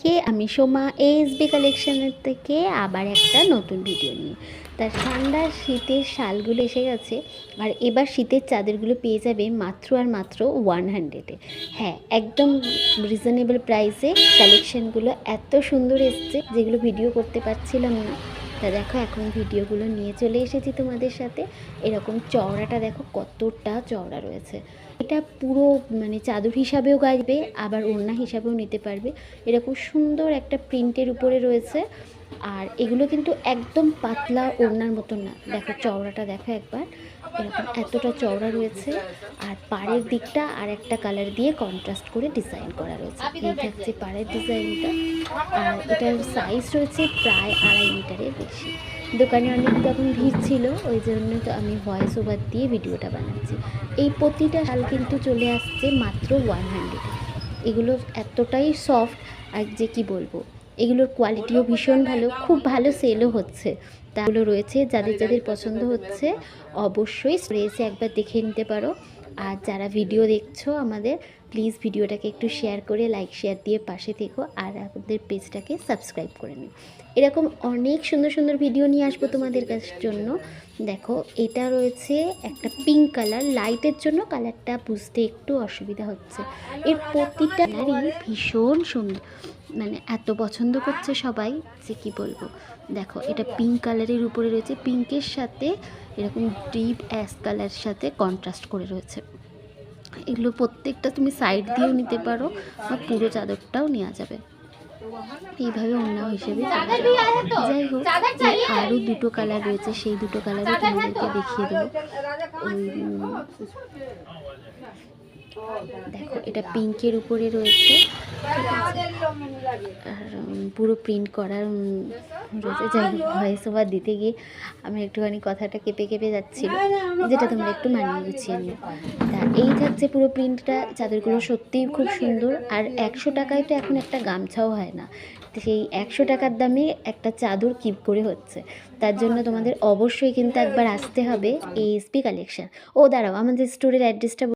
সবাইকে, আমি সোমা এএসবি কালেকশনের থেকে আবার একটা নতুন ভিডিও নিয়ে। তার ঠান্ডার শীতের শালগুলো এসে গেছে, আর এবার শীতের চাদরগুলো পেয়ে যাবে মাত্র আর মাত্র 100-এ। হ্যাঁ, একদম রিজনেবল প্রাইসে কালেকশানগুলো এত সুন্দর এসছে যেগুলো ভিডিও করতে পারছিলাম না। তা দেখো, এখন ভিডিওগুলো নিয়ে চলে এসেছি তোমাদের সাথে। এরকম চওড়াটা দেখো কতটা চওড়া রয়েছে। এটা পুরো মানে চাদর হিসাবেও গাইবে, আবার ওড়না হিসাবেও নিতে পারবে। এরকম সুন্দর একটা প্রিন্টের উপরে রয়েছে, আর এগুলো কিন্তু একদম পাতলা ওড়নার মতন না। দেখো চওড়াটা দেখো একবার, এরকম এতটা চওড়া রয়েছে। আর পাড়ের দিকটা আর একটা কালার দিয়ে কন্ট্রাস্ট করে ডিজাইন করা রয়েছে। এই থাকছে পাড়ের ডিজাইনটা, আর এটার সাইজ রয়েছে প্রায় 2.5 মিটারের বেশি। দোকানে অনেক তখন ভিড় ছিল, ওই জন্য তো আমি ভয়েস ওভার দিয়ে ভিডিওটা বানাচ্ছি। এই প্রতিটা শাল কিন্তু চলে আসছে মাত্র 100-এ। এগুলো এতটাই সফট, আর যে কি বলবো, এগুলোর কোয়ালিটিও ভীষণ ভালো, খুব ভালো সেলও হচ্ছে। তাগুলো রয়েছে, যাদের যাদের পছন্দ হচ্ছে অবশ্যই এসে একবার দেখে নিতে পারো। আর যারা ভিডিও দেখছো আমাদের, প্লিজ ভিডিওটাকে একটু শেয়ার করে লাইক শেয়ার দিয়ে পাশে থেকো, আর আমাদের পেজটাকে সাবস্ক্রাইব করে নিও। এরকম অনেক সুন্দর সুন্দর ভিডিও নিয়ে আসবো তোমাদের কাছের জন্য। দেখো, এটা রয়েছে একটা পিঙ্ক কালার, লাইটের জন্য কালারটা বুঝতে একটু অসুবিধা হচ্ছে। এর প্রতিটা কালারই ভীষণ সুন্দর, মানে এত পছন্দ করছে সবাই যে কি বলবো। দেখো, এটা পিঙ্ক কালারের উপরে রয়েছে, পিঙ্কের সাথে এরকম ডিপ অ্যাশ কালার সাথে কন্ট্রাস্ট করে রয়েছে। এগুলো প্রত্যেকটা তুমি সাইড দিয়েও নিতে পারো, বা পুরো চাদরটাও নেওয়া যাবে। এইভাবে অন্য হিসেবে যাই হোক, আরও দুটো কালার রয়েছে, সেই দুটো কালারও তোমাদেরকে দেখিয়ে দেবো। ওই দেখো, এটা পিঙ্কের উপরে রয়েছে, আর পুরো প্রিন্ট করা রয়েছে। যাই হোক, ভয়েস ওভার দিতে গিয়ে আমি একটুখানি কথাটা কেঁপে কেঁপে যাচ্ছিল, যেটা তোমরা একটু মানিয়ে গুছিয়ে নিও। তা এই থাকছে পুরো প্রিন্টটা। চাদরগুলো সত্যিই খুব সুন্দর, আর 100 টাকায় তো এখন একটা গামছাও হয় না। সেই 100 টাকার দামে একটা চাদর কী করে হচ্ছে। তার জন্য তোমাদের অবশ্যই কিন্তু একবার আসতে হবে এএসবি কালেকশন। ও দাঁড়াও, আমাদের স্টোরের অ্যাড্রেসটা